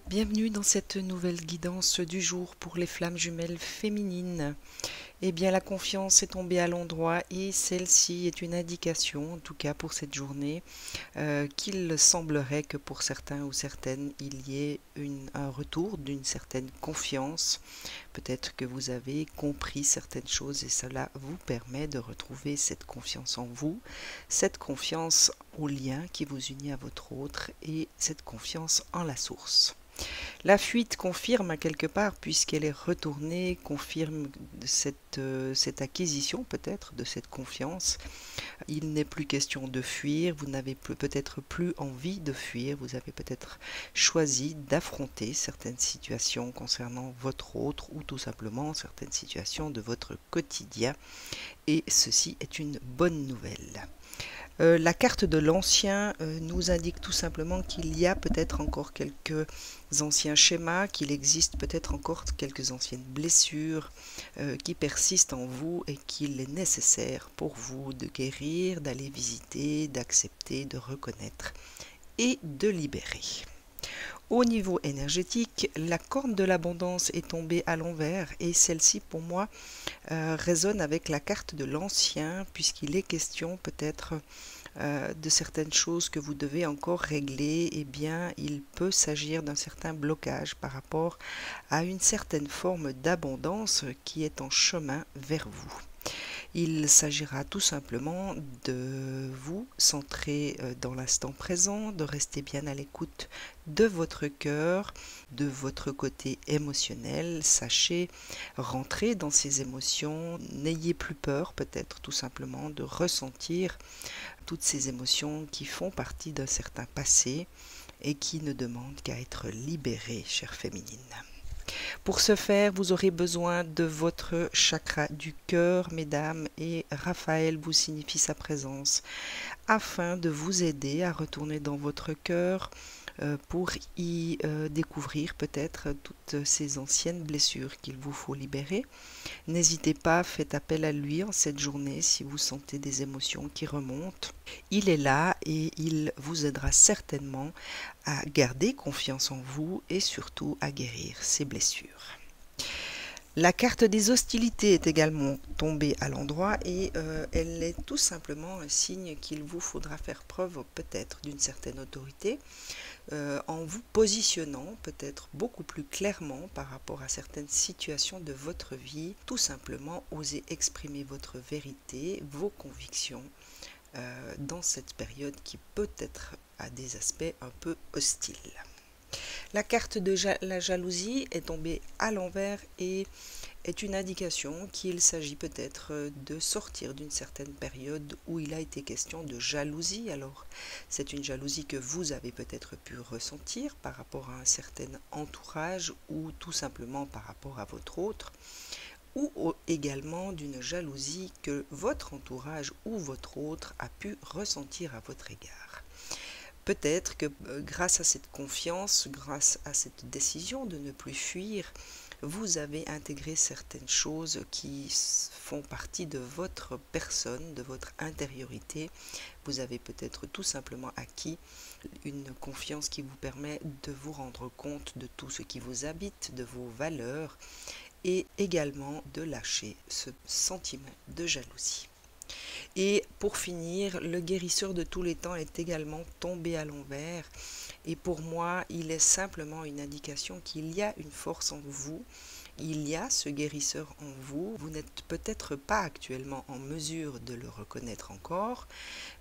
Bienvenue dans cette nouvelle guidance du jour pour les flammes jumelles féminines. Eh bien, la confiance est tombée à l'endroit et celle-ci est une indication, en tout cas pour cette journée, qu'il semblerait que pour certains ou certaines, il y ait un retour d'une certaine confiance. Peut-être que vous avez compris certaines choses et cela vous permet de retrouver cette confiance en vous, cette confiance au lien qui vous unit à votre autre et cette confiance en la source. La fuite confirme à quelque part, puisqu'elle est retournée, confirme cette acquisition peut-être de cette confiance. Il n'est plus question de fuir, vous n'avez peut-être plus envie de fuir, vous avez peut-être choisi d'affronter certaines situations concernant votre autre ou tout simplement certaines situations de votre quotidien. Et ceci est une bonne nouvelle. La carte de l'ancien nous indique tout simplement qu'il y a peut-être encore quelques anciens schémas, qu'il existe peut-être encore quelques anciennes blessures qui persistent en vous et qu'il est nécessaire pour vous de guérir, d'aller visiter, d'accepter, de reconnaître et de libérer. Au niveau énergétique, la corne de l'abondance est tombée à l'envers et celle-ci pour moi résonne avec la carte de l'ancien puisqu'il est question peut-être de certaines choses que vous devez encore régler. Eh bien, il peut s'agir d'un certain blocage par rapport à une certaine forme d'abondance qui est en chemin vers vous. Il s'agira tout simplement de vous centrer dans l'instant présent, de rester bien à l'écoute de votre cœur, de votre côté émotionnel. Sachez rentrer dans ces émotions, n'ayez plus peur peut-être tout simplement de ressentir toutes ces émotions qui font partie d'un certain passé et qui ne demandent qu'à être libérées, chère féminine. Pour ce faire, vous aurez besoin de votre chakra du cœur, mesdames, et Raphaël vous signifie sa présence afin de vous aider à retourner dans votre cœur pour y découvrir peut-être toutes ces anciennes blessures qu'il vous faut libérer. N'hésitez pas, faites appel à lui en cette journée si vous sentez des émotions qui remontent. Il est là et il vous aidera certainement à garder confiance en vous et surtout à guérir ces blessures. La carte des hostilités est également tombée à l'endroit et elle est tout simplement un signe qu'il vous faudra faire preuve peut-être d'une certaine autorité en vous positionnant peut-être beaucoup plus clairement par rapport à certaines situations de votre vie. Tout simplement oser exprimer votre vérité, vos convictions dans cette période qui peut être à des aspects un peu hostiles. La carte de la jalousie est tombée à l'envers et est une indication qu'il s'agit peut-être de sortir d'une certaine période où il a été question de jalousie. Alors, c'est une jalousie que vous avez peut-être pu ressentir par rapport à un certain entourage ou tout simplement par rapport à votre autre, ou également d'une jalousie que votre entourage ou votre autre a pu ressentir à votre égard. Peut-être que grâce à cette confiance, grâce à cette décision de ne plus fuir, vous avez intégré certaines choses qui font partie de votre personne, de votre intériorité. Vous avez peut-être tout simplement acquis une confiance qui vous permet de vous rendre compte de tout ce qui vous habite, de vos valeurs et également de lâcher ce sentiment de jalousie. Et pour finir, le guérisseur de tous les temps est également tombé à l'envers. Et pour moi, il est simplement une indication qu'il y a une force en vous. Il y a ce guérisseur en vous. Vous n'êtes peut-être pas actuellement en mesure de le reconnaître encore,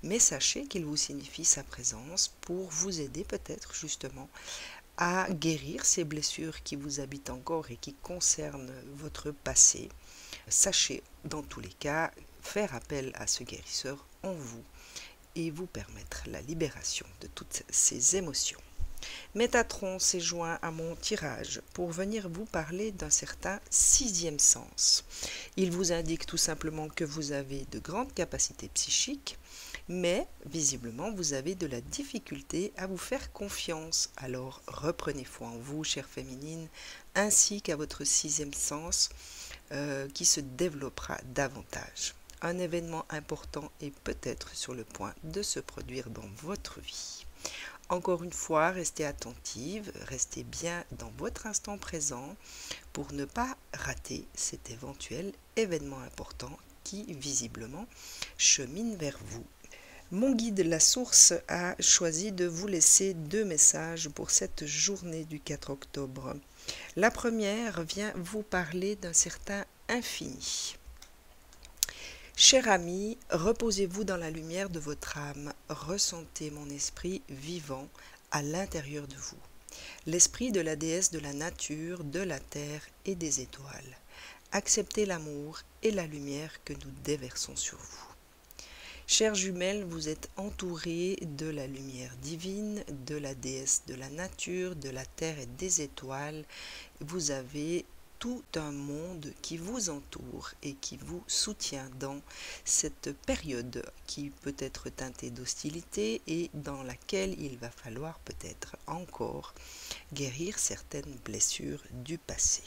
mais sachez qu'il vous signifie sa présence pour vous aider peut-être justement à guérir ces blessures qui vous habitent encore et qui concernent votre passé. Sachez dans tous les cas faire appel à ce guérisseur en vous et vous permettre la libération de toutes ces émotions. Métatron s'est joint à mon tirage pour venir vous parler d'un certain sixième sens. Il vous indique tout simplement que vous avez de grandes capacités psychiques, mais visiblement vous avez de la difficulté à vous faire confiance. Alors reprenez foi en vous, chère féminine, ainsi qu'à votre sixième sens qui se développera davantage. Un événement important est peut-être sur le point de se produire dans votre vie. Encore une fois, restez attentive, restez bien dans votre instant présent pour ne pas rater cet éventuel événement important qui, visiblement, chemine vers vous. Mon guide La Source a choisi de vous laisser 2 messages pour cette journée du 4 octobre. La première vient vous parler d'un certain infini. Cher ami, reposez-vous dans la lumière de votre âme, ressentez mon esprit vivant à l'intérieur de vous, l'esprit de la déesse de la nature, de la terre et des étoiles. Acceptez l'amour et la lumière que nous déversons sur vous. Chères jumelles, vous êtes entourées de la lumière divine, de la déesse de la nature, de la terre et des étoiles. Vous avez tout un monde qui vous entoure et qui vous soutient dans cette période qui peut être teintée d'hostilité et dans laquelle il va falloir peut-être encore guérir certaines blessures du passé.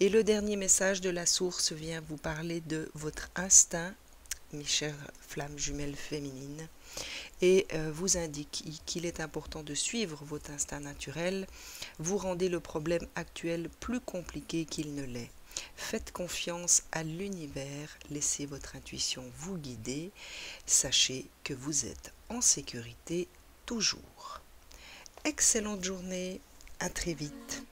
Et le dernier message de la source vient vous parler de votre instinct, mes chères flammes jumelles féminines, et vous indique qu'il est important de suivre votre instinct naturel. Vous rendez le problème actuel plus compliqué qu'il ne l'est. Faites confiance à l'univers, laissez votre intuition vous guider. Sachez que vous êtes en sécurité toujours. Excellente journée, à très vite.